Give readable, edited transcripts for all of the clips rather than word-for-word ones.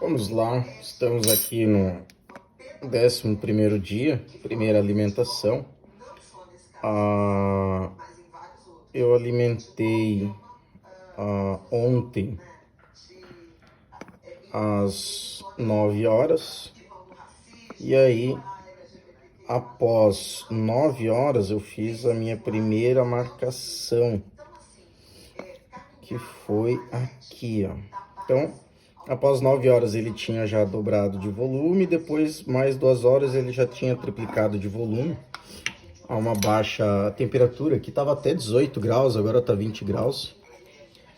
Vamos lá, estamos aqui no 11º dia, primeira alimentação. Eu alimentei ontem às 9 horas e aí após 9 horas eu fiz a minha primeira marcação, que foi aqui, ó. Então, após 9 horas ele tinha já dobrado de volume, depois mais 2 horas ele já tinha triplicado de volume a uma baixa temperatura, que estava até 18 graus, agora está 20 graus.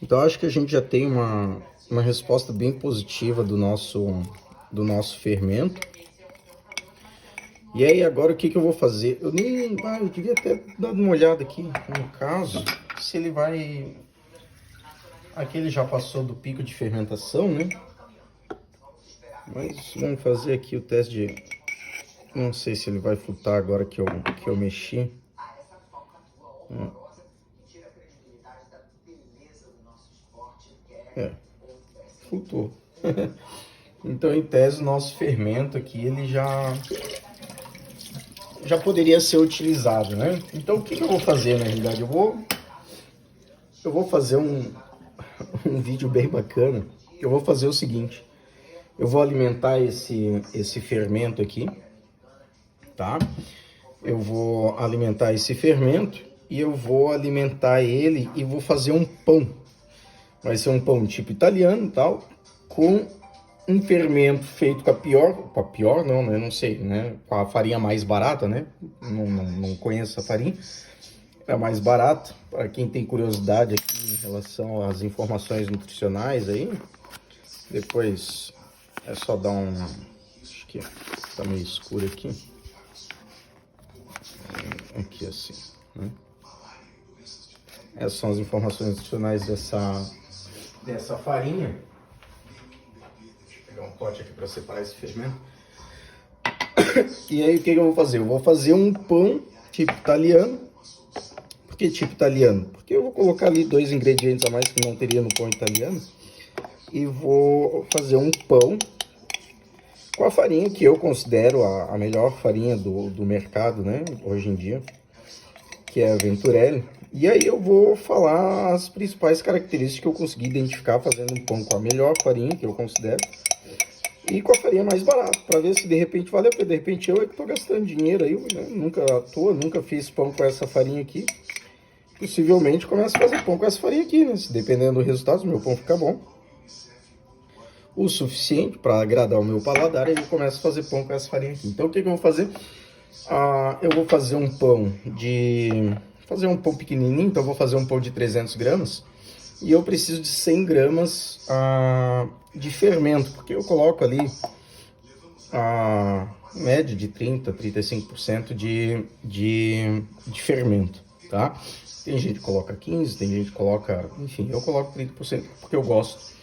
Então acho que a gente já tem uma resposta bem positiva do nosso fermento. E aí agora o que eu vou fazer? Eu devia até dar uma olhada aqui, no caso, se ele vai... Aqui ele já passou do pico de fermentação, né? Mas vamos fazer aqui o teste de... Não sei se ele vai flutar agora que eu mexi. Flutou. Então, em tese, o nosso fermento aqui, ele já poderia ser utilizado, né? Então, o que eu vou fazer, na realidade? Eu vou fazer um vídeo bem bacana. Eu vou fazer o seguinte. Eu vou alimentar esse fermento aqui, tá? Eu vou alimentar esse fermento e eu vou alimentar ele e vou fazer um pão. Vai ser um pão tipo italiano e tal, com um fermento feito com a pior não, né? Não sei, né? Com a farinha mais barata, né? Não conheço a farinha. É mais barata. Para quem tem curiosidade aqui em relação às informações nutricionais aí, depois é só dar um... Acho que tá meio escuro aqui. Aqui assim, né? Essas são as informações nutricionais dessa farinha. Deixa eu pegar um pote aqui para separar esse fermento. E aí o que eu vou fazer? Eu vou fazer um pão tipo italiano. Por que tipo italiano? Porque eu vou colocar ali 2 ingredientes a mais que não teria no pão italiano. E vou fazer um pão com a farinha que eu considero a melhor farinha do mercado, né? Hoje em dia, que é a Venturelli. E aí eu vou falar as principais características que eu consegui identificar fazendo um pão com a melhor farinha que eu considero e com a farinha mais barata, para ver se de repente vale a pena. De repente eu é que estou gastando dinheiro aí, né? Nunca fiz pão com essa farinha aqui. Possivelmente começo a fazer pão com essa farinha aqui, né? Se dependendo do resultado, o meu pão fica bom o suficiente para agradar o meu paladar, aí eu começo a fazer pão com essa farinha aqui. Então o que eu vou fazer? Eu vou fazer um pão pequenininho, então eu vou fazer um pão de 300 gramas e eu preciso de 100 gramas de fermento, porque eu coloco ali a média de 30% a 35% de fermento, tá? Tem gente que coloca 15%, tem gente que coloca... Enfim, eu coloco 30% porque eu gosto.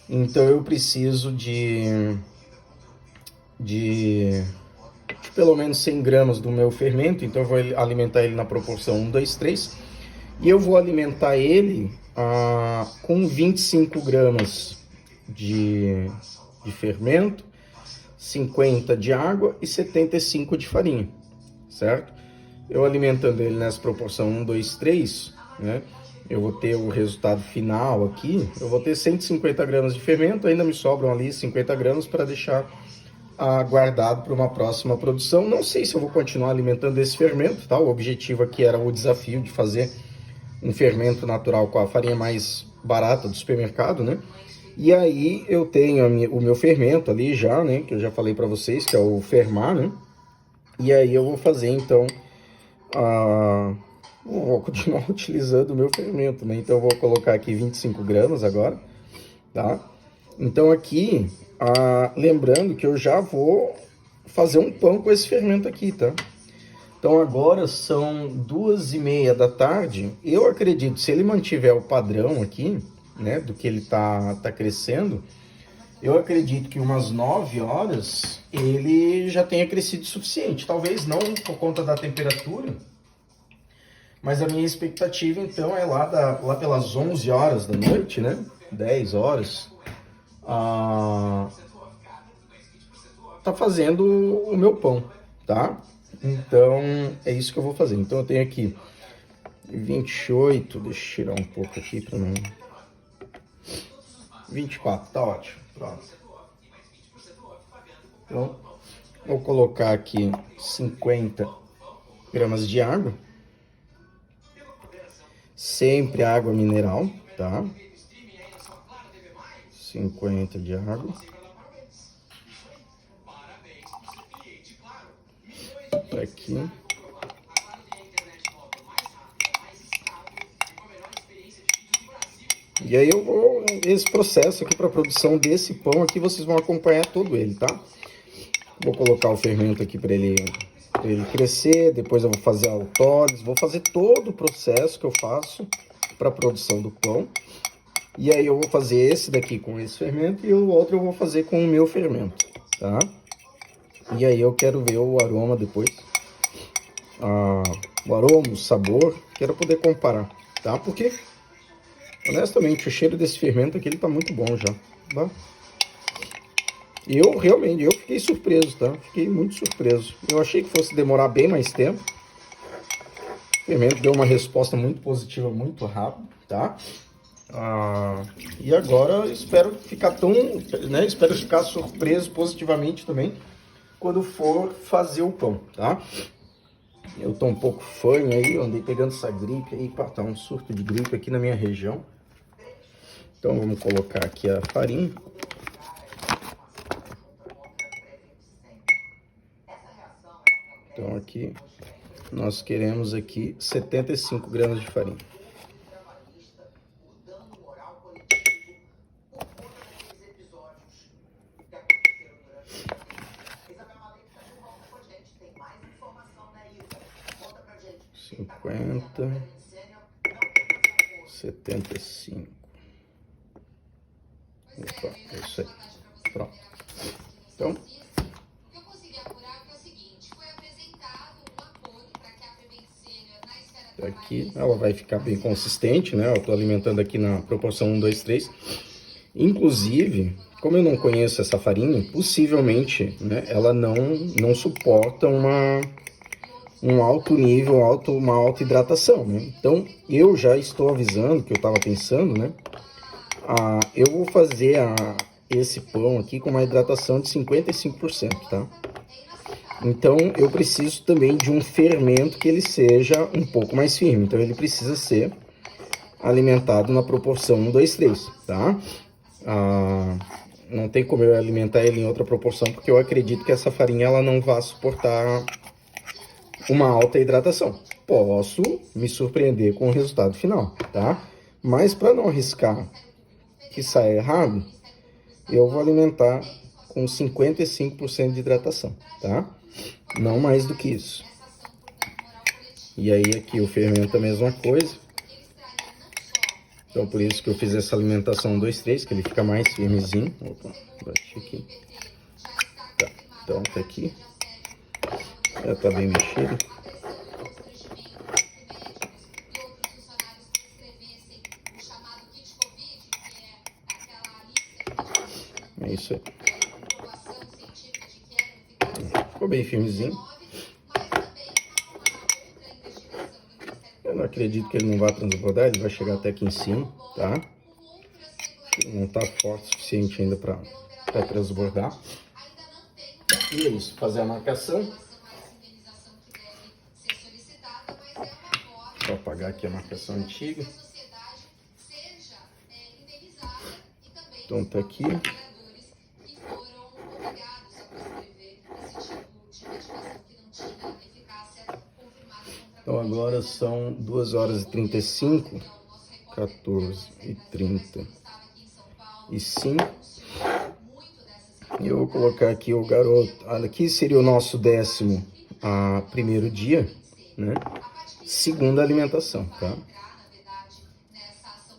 Então eu preciso de pelo menos 100 gramas do meu fermento, então eu vou alimentar ele na proporção 1, 2, 3. E eu vou alimentar ele com 25 gramas de fermento, 50 de água e 75 de farinha, certo? Eu alimentando ele nessa proporção 1, 2, 3, né? Eu vou ter o resultado final aqui, eu vou ter 150 gramas de fermento, ainda me sobram ali 50 gramas para deixar guardado para uma próxima produção. Não sei se eu vou continuar alimentando esse fermento, tá? O objetivo aqui era o desafio de fazer um fermento natural com a farinha mais barata do supermercado, né? E aí eu tenho o meu fermento ali já, né? Que eu já falei para vocês, que é o Fermar, né? E aí eu vou fazer então vou continuar utilizando o meu fermento, né? Então eu vou colocar aqui 25 gramas agora, tá? Então aqui, lembrando que eu já vou fazer um pão com esse fermento aqui, tá? Então agora são 2h30 da tarde. Eu acredito, se ele mantiver o padrão aqui, né, do que ele tá crescendo, eu acredito que umas 9 horas ele já tenha crescido o suficiente. Talvez não por conta da temperatura, mas a minha expectativa então é lá pelas 11 horas da noite, né? 10 horas. tá fazendo o meu pão, tá? Então, é isso que eu vou fazer. Então, eu tenho aqui 28, deixa eu tirar um pouco aqui para não... 24, tá ótimo. Pronto. Então, vou colocar aqui 50 gramas de água. Sempre água mineral, tá? 50 de água. Aqui. E aí eu vou, esse processo aqui para a produção desse pão aqui, vocês vão acompanhar todo ele, tá? Vou colocar o fermento aqui para ele crescer, depois eu vou fazer a autólise, vou fazer todo o processo que eu faço para a produção do pão. E aí eu vou fazer esse daqui com esse fermento e o outro eu vou fazer com o meu fermento, tá? E aí eu quero ver o aroma depois, o aroma, o sabor, quero poder comparar, tá? Porque, honestamente, o cheiro desse fermento aqui, ele tá muito bom já, tá? Eu fiquei surpreso, tá? Fiquei muito surpreso. Eu achei que fosse demorar bem mais tempo. O fermento deu uma resposta muito positiva, muito rápido, tá? E agora eu espero ficar espero ficar surpreso positivamente também quando for fazer o pão, tá? Eu tô um pouco fanho aí, eu andei pegando essa gripe aí, tá um surto de gripe aqui na minha região. Então vamos colocar aqui a farinha. Então aqui nós queremos aqui 75 gramas de farinha. Cinquenta, 75. Opa, é isso aí. Pronto. Então, aqui ela vai ficar bem consistente, né? Eu tô alimentando aqui na proporção 1, 2, 3. Inclusive, como eu não conheço essa farinha, possivelmente, né, ela não suporta um alto nível, uma alta hidratação, né? Então, eu já estou avisando, que eu estava pensando, né? Eu vou fazer esse pão aqui com uma hidratação de 55%, tá? Então, eu preciso também de um fermento que ele seja um pouco mais firme. Então, ele precisa ser alimentado na proporção 1, 2, 3, tá? Não tem como eu alimentar ele em outra proporção, porque eu acredito que essa farinha ela não vai suportar uma alta hidratação. Posso me surpreender com o resultado final, tá? Mas para não arriscar que saia errado, eu vou alimentar com 55% de hidratação, tá? Não mais do que isso. E aí aqui o fermento é a mesma coisa. Então por isso que eu fiz essa alimentação 1, 2, 3, que ele fica mais firmezinho. Opa, bati aqui. Tá, então tá aqui. Já tá bem mexido. É isso aí. Ficou bem firmezinho. Eu não acredito que ele não vá transbordar, ele vai chegar até aqui em cima, tá? Não tá forte o suficiente ainda para transbordar. E é isso, fazer a marcação. Vou apagar aqui a marcação antiga. Então tá aqui. Então agora são 2 horas e 35, 14h35. E eu vou colocar aqui o garoto. Aqui seria o nosso 11º dia, né? Segunda alimentação, tá?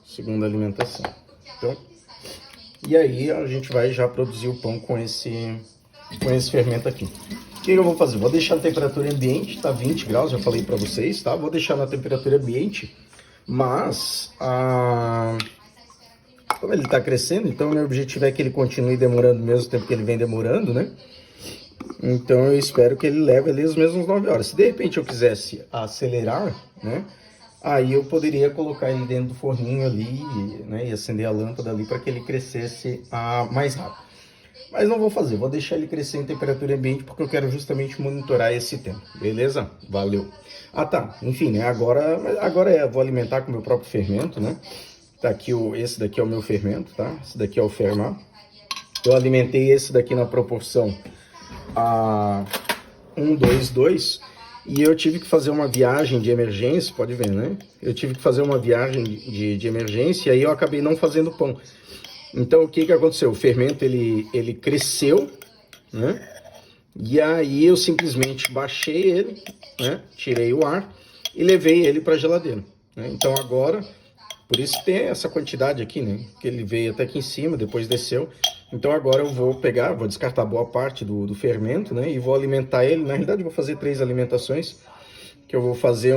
Segunda alimentação. Então, e aí a gente vai já produzir o pão com esse fermento aqui. O que eu vou fazer? Vou deixar na temperatura ambiente, tá? 20 graus, já falei para vocês, tá? Vou deixar na temperatura ambiente, mas Como ele está crescendo, então meu objetivo é que ele continue demorando o mesmo tempo que ele vem demorando, né? Então eu espero que ele leve ali os mesmos 9 horas. Se de repente eu quisesse acelerar, né? Aí eu poderia colocar ele dentro do forninho ali, né? E acender a lâmpada ali para que ele crescesse mais rápido. Mas não vou fazer, vou deixar ele crescer em temperatura ambiente porque eu quero justamente monitorar esse tempo, beleza? Valeu. Ah tá, enfim, né? Agora vou alimentar com o meu próprio fermento, né? Tá aqui esse daqui é o meu fermento, tá? Esse daqui é o Fermat. Eu alimentei esse daqui na proporção a 1, 2, 2. E eu tive que fazer uma viagem de emergência, pode ver, né? Eu tive que fazer uma viagem de emergência e aí eu acabei não fazendo pão. Então, o que que aconteceu? O fermento, ele cresceu, né? E aí eu simplesmente baixei ele, né? Tirei o ar e levei ele para a geladeira, né? Então, agora, por isso tem essa quantidade aqui, né? Que ele veio até aqui em cima, depois desceu. Então, agora eu vou pegar, vou descartar boa parte do fermento, né? E vou alimentar ele. Na realidade, eu vou fazer 3 alimentações. Que eu vou fazer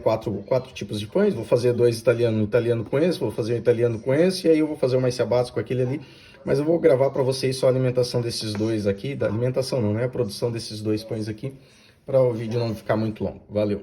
quatro tipos de pães, vou fazer 2 italiano com esse, vou fazer um italiano com esse, e aí eu vou fazer um mais ciabatta com aquele ali, mas eu vou gravar para vocês só a alimentação desses dois aqui, da alimentação não, né, a produção desses 2 pães aqui, para o vídeo não ficar muito longo. Valeu!